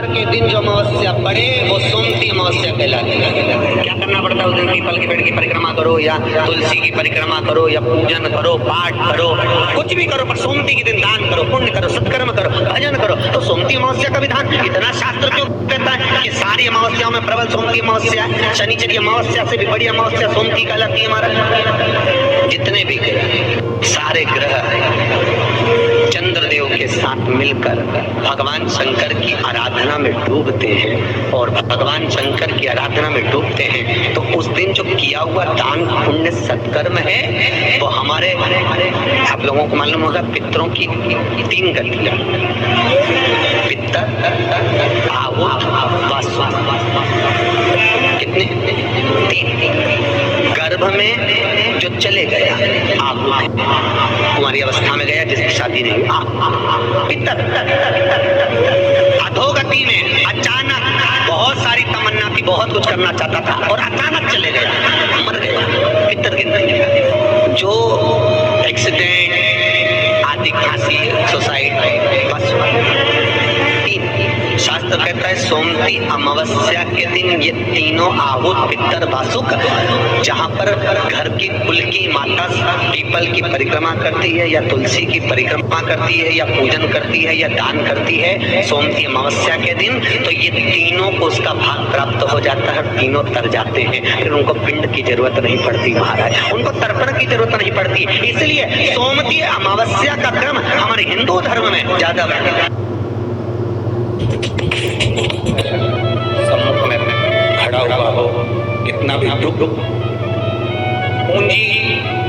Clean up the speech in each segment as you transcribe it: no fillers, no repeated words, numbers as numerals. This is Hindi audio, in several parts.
सोमवार के दिन जो अमावस्या पड़े वो सोमती अमावस्या कहलाती है। क्या करना पड़ता है उस दिन? पीपल के पेड़ की परिक्रमा करो या तुलसी की परिक्रमा करो या पूजन करो, पाठ करो, कुछ भी करो, पर सोमती के दिन दान करो, पुण्य करो, सत्कर्म करो, भजन करो। तो सोमती अमावस्या का विधान इतना शास्त्र क्यों कहता है कि सारी अमावस्याओं में प्रबल सोमती अमावस्या है। शनिचरी अमावस्या से भी बड़ी अमावस्या सोमती कहलाती है। हमारा जितने भी सारे ग्रह चंद्रदेव के साथ मिलकर भगवान शंकर की आराधना में डूबते हैं और भगवान शंकर की आराधना में डूबते हैं, तो उस दिन जो किया हुआ दान पुण्य सत्कर्म है वो हमारे, आप लोगों को मालूम होगा, पितरों की 3 गतियां, पितर, आहुत, वासु। कितने? 3। गर्भ में जो चले गया आहुत, कुमारी अवस्था में गया जिसकी शादी नहीं, पितर। अधोगति में अचानक बहुत सारी तमन्ना थी, बहुत कुछ करना चाहता था और अचानक चले गया, मर गया, पितर गिनती। जो एक्सीडेंट आदि, खांसी, सुसाइड, बस। शास्त्र कहता है सोमती अमावस्या के दिन ये तीनों आहुत, पितर, वासुक, जहाँ पर घर की कुल की माता पीपल की परिक्रमा करती है या तुलसी की परिक्रमा करती है या पूजन करती है या दान करती है सोमती अमावस्या के दिन, तो ये तीनों को उसका भाग प्राप्त हो जाता है, तीनों तर जाते हैं। फिर उनको पिंड की जरूरत नहीं पड़ती महाराज, उनको तर्पण की जरूरत नहीं पड़ती। इसलिए सोमती अमावस्या का क्रम हमारे हिंदू धर्म में ज्यादा बढ़, सम्मुख में खड़ा हुआ हो, कितना भी दुख, पूंजी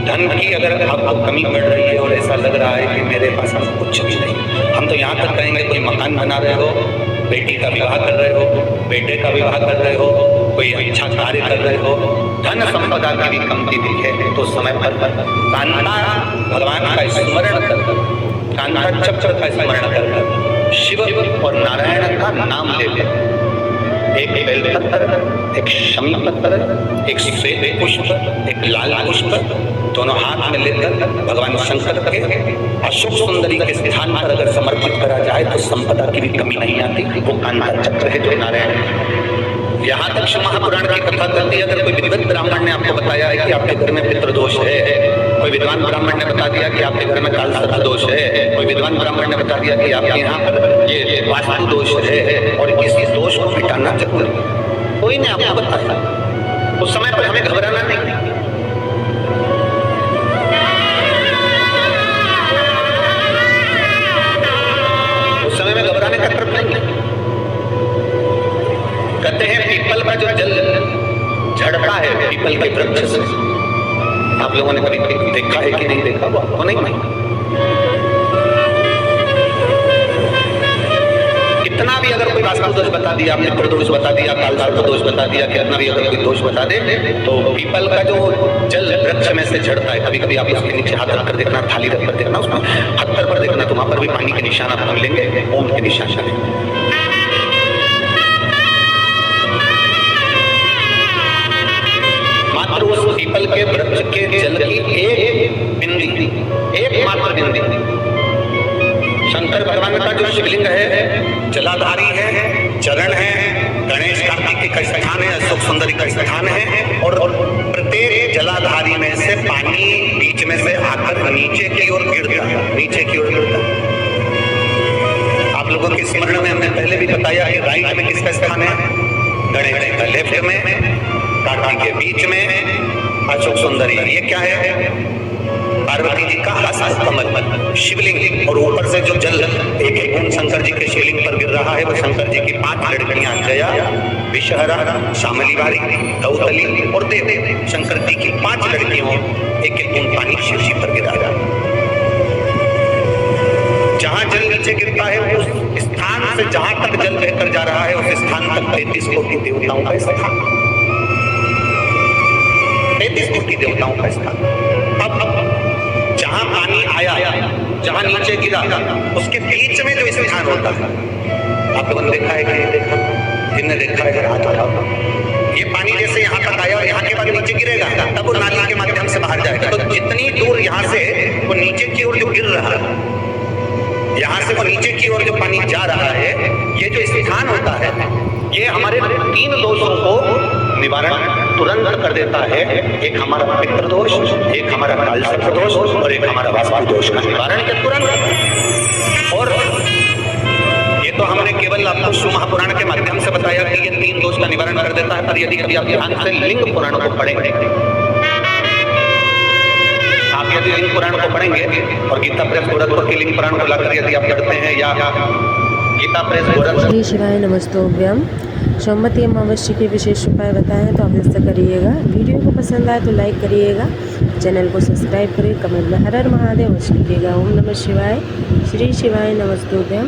धन की अगर आपको कमी पड़ रही है और ऐसा लग रहा है कि मेरे पास कुछ भी नहीं, हम तो यहाँ तक कहेंगे कोई मकान बना रहे हो, बेटी का विवाह कर रहे हो, बेटे का विवाह कर रहे हो, कोई अच्छा कार्य कर रहे हो, धन संपदा की भी कमती दिखे तो समय पर कान्हा भगवान का स्मरण कर, कान्हा चक्र का स्मरण कर शिव और नारायण का नाम ले ले। एक बेलपत्र, एक शमी पत्र, एक श्वेत पुष्प, एक लाल पुष्प, दोनों हाथ में लेकर भगवान शंकर के अशोक सुंदरी के स्थान पर अगर समर्पित करा जाए तो संपदा की भी कमी नहीं आती। वो कान्हा चक्र है जो नारायण। यहाँ तक शिव महापुराण की कथा करती है, अगर कोई विद्वत ब्राह्मण ने आपको बताया है कि आपके घर में पितृदोष है, कोई विद्वान ब्राह्मण ने बता दिया कि आपके घर में काल सर्प दोष है, कोई विद्वान ब्राह्मण ने बता दिया कि आपके यहाँ पर ये वास्तु दोष है और इस दोष को मिटाना जरूरी, कोई ने आपको बताया, उस समय पर हमें घबराना नहीं। उस समय में घबराने का तरफ नहीं है। कहते हैं पीपल का जो जल झड़ता है पीपल के वृक्ष से, आप लोगों ने कभी देखा है कि नहीं देखा? वो आपको नहीं मालूम। कितना भी अगर कोई वास्तु दोष बता दिया, मित्र दोष बता दिया, काल सर्प दोष बता दिया, कितना भी अगर कोई दोष बता दे, तो पीपल का जो जल वृक्ष में से झड़ता है, कभी कभी आप उसके नीचे हाथ रख कर देखना, थाली रख कर देखना, उसमें पत्थर पर देखना, तो वहां पर भी पानी के निशान आपको मिलेंगे, ओम के निशान। मात्र उस पीपल के वृक्ष के जल की एक बिंदी, एकमात्र बिंदी, शंकर भगवान का जो शिवलिंग है जलाधारी है, चरण है, गणेश कार्तिक का स्थान है, अशोक सुंदरी का स्थान है, और प्रत्येक जलाधारी में से पानी बीच में से आकर नीचे की ओर गिरता है, नीचे की ओर गिरता है। आप लोगों के स्मरण में हमने पहले भी बताया है, राइट में किसका स्थान है? गणेश का, लेफ्ट में कार्तिक के, बीच में अशोक सुंदरी। ये क्या है? पार्वती जी का हस्त कमल शिवलिंग, और ऊपर से जो जल एक एक बूंद शंकर जी के शिवलिंग पर गिर रहा है वो शंकर जी की 5 लड़कियां, जया, विषहरा, शामली बारी, गौतली और देव, शंकर जी की 5 लड़कियों एक एक बूंद पानी शिव जी पर गिरा रहा है। जहां जल नीचे गिरता है उस स्थान से जहां तक जल बहकर जा रहा है उस स्थान तक 33 कोटि देवताओं का स्थान, 33 कोटि देवताओं का स्थान। अब जहां पानी आया, जहां नीचे गिरा, उसके बीच में जो स्थान होता है, आप लोगों ने देखा है कि नहीं देखा? जिनने देखा है हाथ उठाओ। ये पानी जैसे यहाँ तक आया और यहाँ के बाद नीचे गिरेगा, तब वो नाली के माध्यम से बाहर जाएगा। तो जितनी दूर यहाँ से वो नीचे की ओर जो गिर रहा है यहाँ से वो नीचे की ओर जो पानी जा रहा है, ये जो स्थान होता है, ये हमारे 3 दोषों को निवारण तुरंत कर देता है। एक हमारा पितृ दोष, एक हमारा काल सर्प दोष और एक हमारा वास्तु दोष का निवारण है तुरंत। और ये तो हमने केवल आपको शिव महापुराण के माध्यम से बताया कि ये 3 दोष का निवारण कर देता है। पर यदि कभी आप ध्यान से लिंग पुराण को पढ़ेंगे, आप यदि लिंग पुराण को पढ़ेंगे और गीता प्रेस गोरखपुर के लिंग पुराण को लाकर यदि आप पढ़ते हैं, या गीता प्रेस गोरखपुर। श्री शिवाय नमस्तोभ्यम। सोमवती अमावस्या के विशेष उपाय बताए हैं तो अवश्य करिएगा। वीडियो को पसंद आए तो लाइक करिएगा, चैनल को सब्सक्राइब करिए, कमेंट में हर हर महादेव अवश्य कीजिएगा। ओम नमः शिवाय। श्री शिवाय नमस्तोभ्यम।